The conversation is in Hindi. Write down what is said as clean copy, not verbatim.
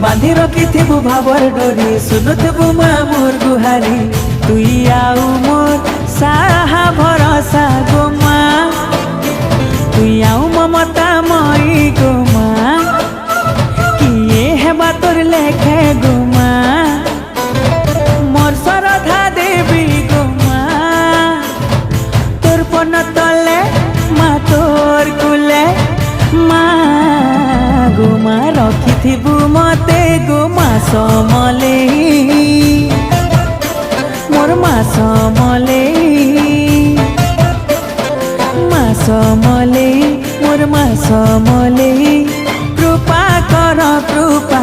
बांधी रखिथिबु भावर डोरी सुनुथिबु मा मोर गुहारी तुई आउ मोर साहा भरोसा गो मा तुई आउ ममता मई गो मा किए हेबा तोर लेखे गो मा मोर सरधा देवी गो मा तोर पन तले मा तोर कुले मा गो मा रखिथिबु मते गो मा समले मोर मा समले मोर मा समले कृपा कर कृपा